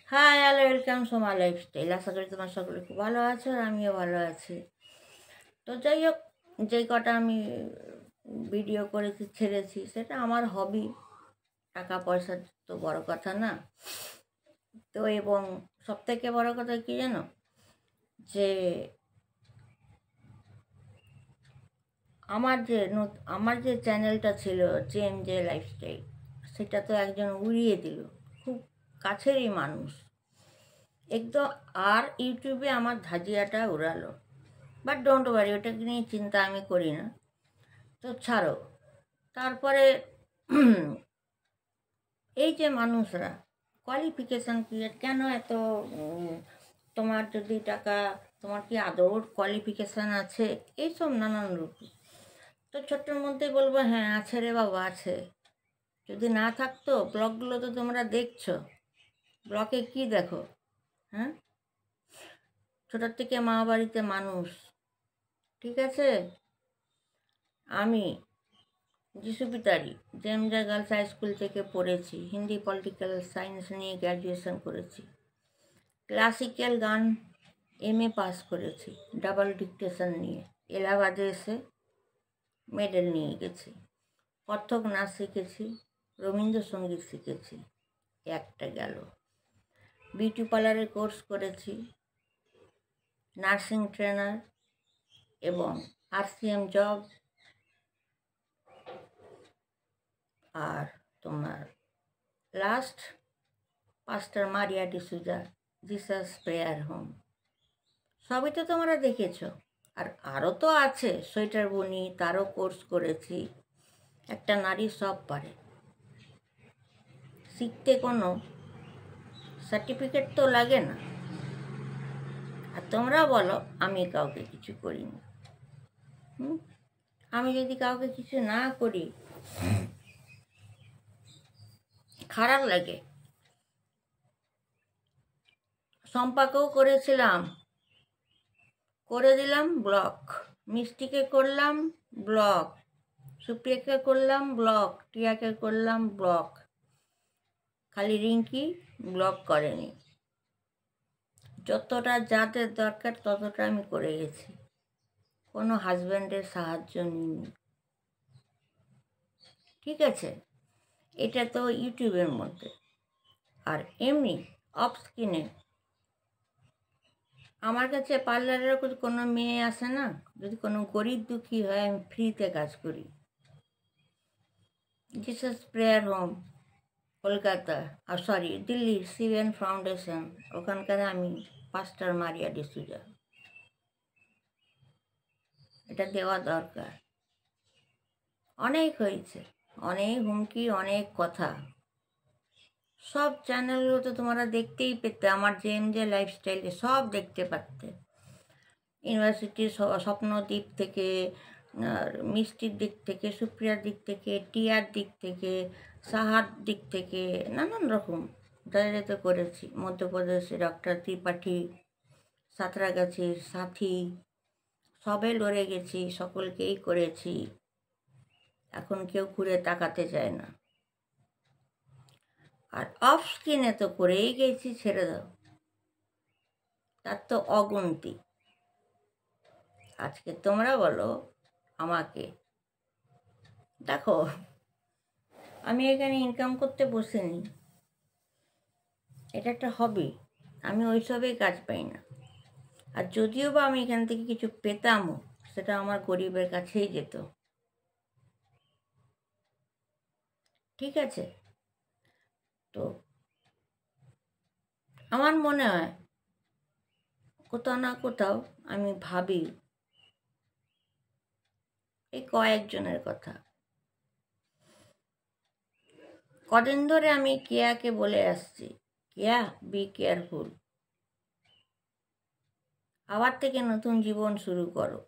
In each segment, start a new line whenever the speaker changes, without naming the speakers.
High, hello, welcome to my lifestyle. আশা করি তোমার সকলে খুব ভালো আছো আর আমিও ভালো আছি। তো যাই হোক, যেই কটা আমি ভিডিও করেছি ছেড়েছি সেটা আমার হবি। টাকা পয়সা তো বড় কথা না। তো এবং সবথেকে বড় কথা কি জানো, যে আমার যে চ্যানেলটা ছিল জে লাইফস্টাইল, সেটা তো একজন উড়িয়ে দিল, খুব কাছেরই মানুষ একদম। আর ইউটিউবে আমার ধাজিয়াটা উড়ালো। বাট ডোন্ট ওয়ারি, ওটাকে নিয়ে চিন্তা আমি করি না। তো ছাড়ো। তারপরে এই যে মানুষরা কোয়ালিফিকেশান ক্রিয়েট কেন এত, উম, তোমার যদি টাকা, তোমার কি আদৌ কোয়ালিফিকেশান আছে, এইসব নানান রূপ। তো ছোট্টর মধ্যে বলবো, হ্যাঁ আছে রে বাবা, আছে। যদি না থাকতো, ব্লগগুলো তো তোমরা দেখছো, ব্লগে কি দেখো? হ্যাঁ, ছোটোর থেকে মা বাড়িতে মানুষ, ঠিক আছে। আমি যিশু পিতারি জেমজা গার্লস হাই স্কুল থেকে পড়েছি, হিন্দি পলিটিক্যাল সায়েন্স নিয়ে গ্র্যাজুয়েশন করেছি, ক্লাসিক্যাল গান এমএ পাস করেছি, ডাবল ডিকটেশন নিয়ে এলাহাবাদে এসে মেডেল নিয়ে গেছি, কত্থক নাচ শিখেছি, রবীন্দ্রসঙ্গীত শিখেছি, একটা গেল। বিউটি পার্লারের কোর্স করেছি, নার্সিং ট্রেনার এবং আরসিএম জব। আর তোমার last pastor Maria D'Souza Jesus prayer home. সবই তো তোমরা দেখেছো। আর আরও তো আছে, সোয়েটার বুনি, তারও কোর্স করেছি। একটা নারী সব পারে, শিখতে কোনো সার্টিফিকেট তো লাগে না। আর তোমরা বলো আমি কাউকে কিছু করিনি। আমি যদি কাউকে কিছু না করি, খারাপ লাগে। সম্পাকেও করেছিলাম, করে দিলাম ব্লক। মিষ্টিকে করলাম ব্লক, সুপ্রিয়াকে করলাম ব্লক, টিয়াকে করলাম ব্লক, খালি রিঙ্কি ব্লক করেনি। যতটা যাদের দরকার ততটা আমি করে গেছি, কোনো হাজব্যান্ডের সাহায্য নিইনি, ঠিক আছে। এটা তো ইউটিউবের মধ্যে। আর এমনি অফ স্ক্রিনে আমার কাছে পার্লারের কোনো মেয়ে আসে না, যদি কোনো গরিব দুঃখী হয় আমি ফ্রিতে কাজ করি। Jesus prayer home Kolkata, sorry দিল্লির সিভেন ফাউন্ডেশন, ওখানকার আমি পাস্টার মারিয়া ডিসুজা। এটা দেওয়া দরকার। অনেক হয়েছে, অনেক হুমকি, অনেক কথা। সব চ্যানেলগুলো তো তোমরা দেখতেই পেতে, আমার জে লাইফস্টাইলে সব দেখতে পারতে। ইউনিভার্সিটির স্বপ্নদ্বীপ থেকে, আর মিষ্টির দিক থেকে, সুপ্রিয়ার দিক থেকে, টিয়ার দিক থেকে, সাহার দিক থেকে, নানান রকম জায়গায় তো করেছি। মধ্যপ্রদেশে ডক্টর ত্রিপাঠী, সাঁতরাগাছির সাথী, সবে লড়ে গেছি, সকলকেই করেছি। এখন কেউ ঘুরে তাকাতে চায় না। আর অফ স্ক্রিনে তো করেই গেছি, ছেড়ে দাও, তার তো অগুন্তি। আজকে তোমরা বলো আমাকে, দেখো আমি এখানে ইনকাম করতে বসিনি, এটা একটা হবি। আমি ওইসবেই কাজ পাই না। আর যদিও বা আমি এখান থেকে কিছু পেতামও, সেটা আমার গরিবের কাছেই যেত, ঠিক আছে। তো আমার মনে হয় কোথাও না কোথাও আমি ভাবি এই কয়েকজনের কথা। কদিন ধরে আমি কেয়াকে বলে আসছি, কেয়া বি কেয়ারফুল, আবার থেকে নতুন জীবন শুরু করো।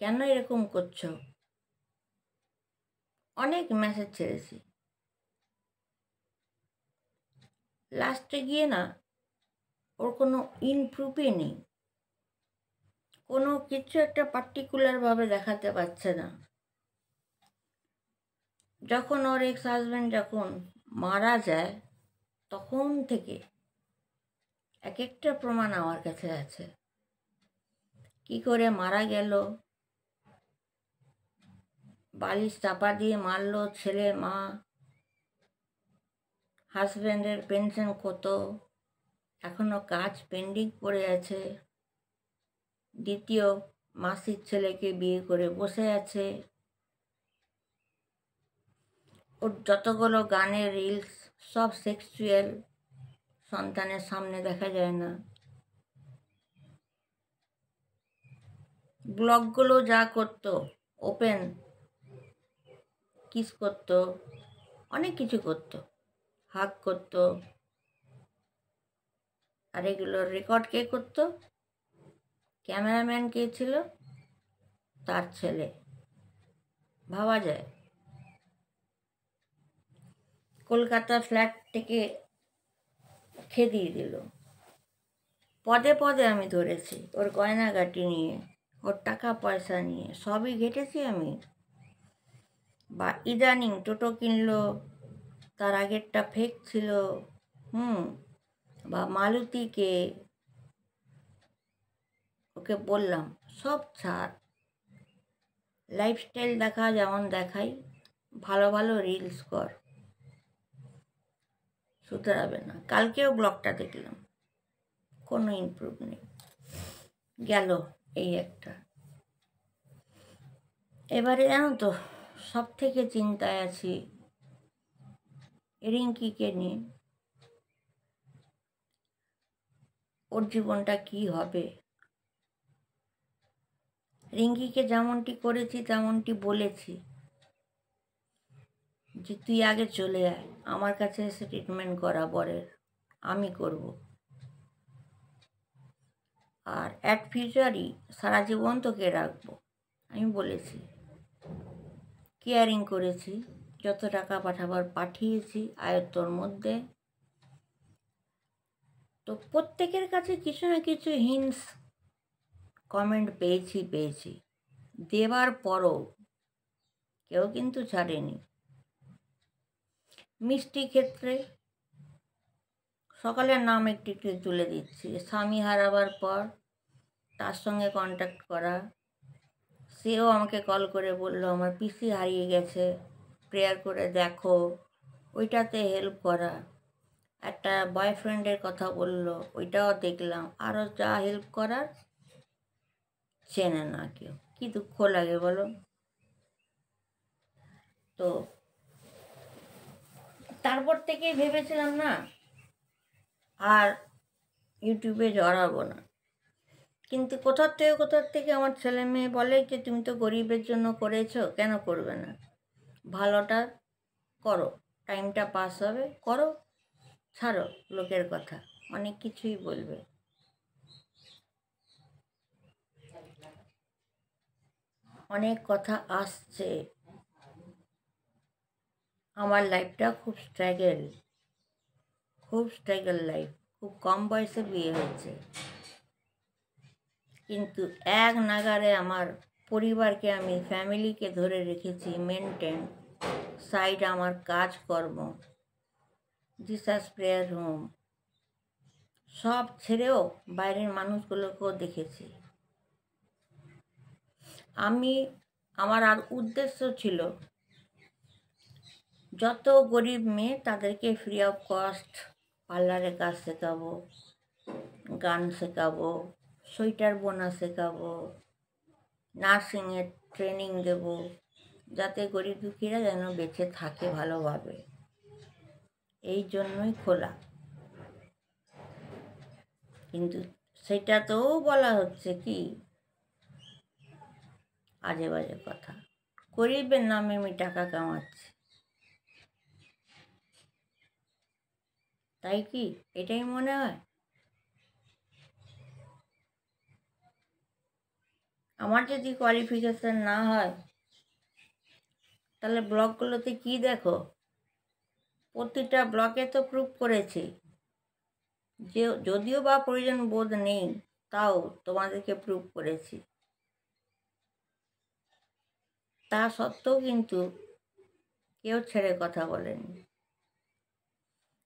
কেন এরকম করছো? অনেক মেসেজ ছেড়েছি, লাস্টে গিয়ে না ওর কোনো ইমপ্রুভই নেই, কোনো কিছু একটা পার্টিকুলারভাবে দেখাতে পারছে না। যখন ওর এক্স হাজব্যান্ড যখন মারা যায়, তখন থেকে এক একটা প্রমাণ আমার কাছে আছে। কি করে মারা গেল, বালিশ চাপা দিয়ে মারলো ছেলে, মা, হাজব্যান্ডের পেনশন কত, এখনো কাজ পেন্ডিং পড়ে আছে, দ্বিতীয় মাসির ছেলেকে বিয়ে করে বসে আছে, ওর যতগুলো গানের রিলস সব সেক্সুয়াল, সন্তানের সামনে দেখা যায় না। ব্লগগুলো যা করতো, ওপেন কিস করতো, অনেক কিছু করতো, হাগ করতো, আর এগুলোর রেকর্ড কে করতো? ক্যামেরাম্যান কে ছিল? তার ছেলে। ভাবা যায়। কলকাতা ফ্ল্যাট থেকে খেদিয়ে দিল। পদে পদে আমি ধরেছি, ওর গয়নাগাটি নিয়ে, ওর টাকা পয়সা নিয়ে সবই ঘেটেছি আমি। বা ইদানিং টোটো কিনলো, তার আগেরটা ফেক ছিল, বা মালতীকে, ওকে বললাম সব ছাড়, লাইফস্টাইল দেখা যেমন দেখাই, ভালো ভালো রিলস কর, শুধরাবে না। কালকেও ব্লগটা দেখলাম, কোনো ইমপ্রুভ নেই, গেল এই একটা। এবারে জানো তো সব থেকে চিন্তায় আছি রিঙ্কিকে নিয়ে, ওর জীবনটা কি হবে। রিঙ্কিকে যেমনটি করেছি তেমনটি বলেছি যে তুই আগে চলে আয়, আমার কাছে এসে ট্রিটমেন্ট করা বরের, আমি করব। আর অ্যাট ফিউচারই সারা জীবন তোকে রাখবো, আমি বলেছি। কেয়ারিং করেছি, যত টাকা পাঠাবার পাঠিয়েছি আয়ত্তর মধ্যে। তো প্রত্যেকের কাছে কিছু না কিছু হিন্টস কমেন্ট পেয়েছি। দেবার পরও কেউ কিন্তু ছাড়েনি। মিষ্টি ক্ষেত্রে সকালের নাম একটু একটু তুলে দিচ্ছি। স্বামী হারাবার পর তার সঙ্গে কন্ট্যাক্ট করা, সেও আমাকে কল করে বলল আমার পিসি হারিয়ে গেছে, প্রেয়ার করে দেখো, ওইটাতে হেল্প করা। একটা বয়ফ্রেন্ডের কথা বলল, ওইটাও দেখলাম। আরও যা হেল্প করার, চেনে না কেউ, কি দুঃখ লাগে বলো। তো তারপর থেকে ভেবেছিলাম না আর ইউটিউবে জড়াবো না, কিন্তু কোথার থেকে আমার ছেলে মেয়ে বলে যে তুমি তো গরিবের জন্য করেছো, কেন করবে না, ভালোটা করো, টাইমটা পাস হবে, করো, ছাড়ো লোকের কথা, অনেক কিছুই বলবে। অনেক কথা আসছে। আমার লাইফটা খুব স্ট্রাগল লাইফ, খুব কম বয়সে বিয়ে হয়েছে, কিন্তু এক নাগারে আমার পরিবারকে, আমি ফ্যামিলিকে ধরে রেখেছি মেনটেন। সাইড আমার কাজকর্ম, জিসাস প্রেয়ার হোম সব ছেড়েও বাইরের মানুষগুলোকেও দেখেছি। আমার আর উদ্দেশ্য ছিল যত গরিব মেয়ে তাদেরকে ফ্রি অফ কস্ট পার্লারে কাজ শেখাবো, গান শেখাবো, সোয়েটার বোনা শেখাবো, নার্সিংয়ের ট্রেনিং দেব, যাতে গরিব দুঃখীরা যেন বেঁচে থাকে ভালোভাবে। এই জন্যই খোলা। কিন্তু সেটাতেও বলা হচ্ছে কি আজে বাজে কথা, গরিবের নামে আমি টাকা কামাচ্ছি, তাই কি এটাই মনে হয়? আমার যদি কোয়ালিফিকেশান না হয় তাহলে ব্লগগুলোতে কি দেখো? প্রতিটা ব্লগে তো প্রুভ করেছি, যে যদিও বা প্রয়োজন বোধ নেই, তাও তোমাদেরকে প্রুভ করেছি। তা সত্ত্বেও কিন্তু কেউ ছেড়ে কথা বলেনি।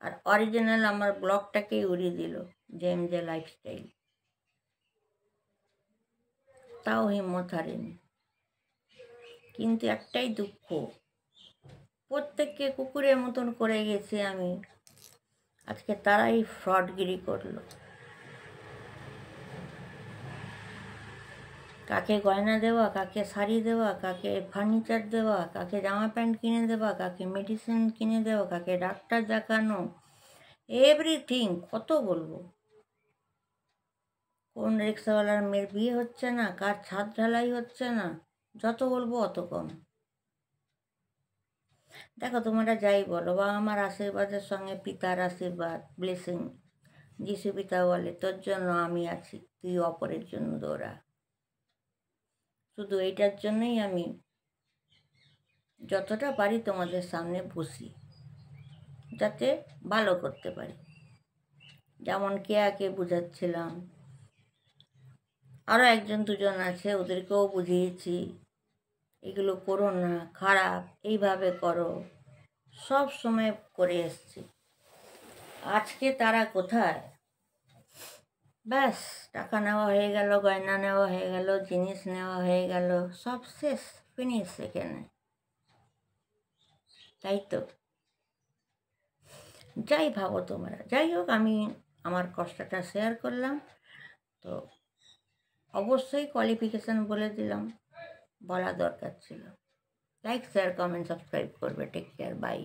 আর অরিজিনাল আমার ব্লগটাকেই উড়িয়ে দিল, জে লাইফস্টাইল। তাও হিম্মত হারেনি। কিন্তু একটাই দুঃখ, প্রত্যেককে কুকুরের মতন করে গেছি আমি, আজকে তারাই ফ্রডগিরি করলো। কাকে গয়না দেওয়া, কাকে শাড়ি দেওয়া, কাকে ফার্নিচার দেওয়া, কাকে জামা প্যান্ট কিনে দেওয়া, কাকে মেডিসিন কিনে দেওয়া, কাকে ডাক্তার দেখানো, এভরিথিং। কত বলবো? কোন রিক্সাওয়ালার মেয়ের বিয়ে হচ্ছে না, কার ছাদ ঢালাই হচ্ছে না, যত বলবো অত কম। দেখো, তোমরা যাই বলো, বা আমার আশীর্বাদের সঙ্গে পিতার আশীর্বাদ, ব্লেসিং। যিশু পিতা বলে, তোর জন্য আমি আছি, তুই অপরের জন্য দৌড়া। শুধু এইটার জন্যই আমি যতটা পারি তোমাদের সামনে বসি, যাতে ভালো করতে পারি। যেমন কেয়াকে বুঝাচ্ছিলাম, আরও একজন দুজন আছে, ওদেরকেও বুঝিয়েছি এগুলো করো না, খারাপ, এইভাবে করো, সব সময় করে এসছি। আজকে তারা কোথায়? ব্যাস, টাকা নেওয়া হয়ে গেল, গয়না নেওয়া হয়ে গেল, জিনিস নেওয়া হয়ে গেল, সব শেষ, ফিনিশ এখানে। তাই তো, যাই ভাবো তোমরা। যাই হোক, আমি আমার কষ্টটা শেয়ার করলাম। তো অবশ্যই কোয়ালিফিকেশান বলে দিলাম, বলা দরকার ছিল। লাইক, শেয়ার, কমেন্ট, সাবস্ক্রাইব করবে। Take care, by.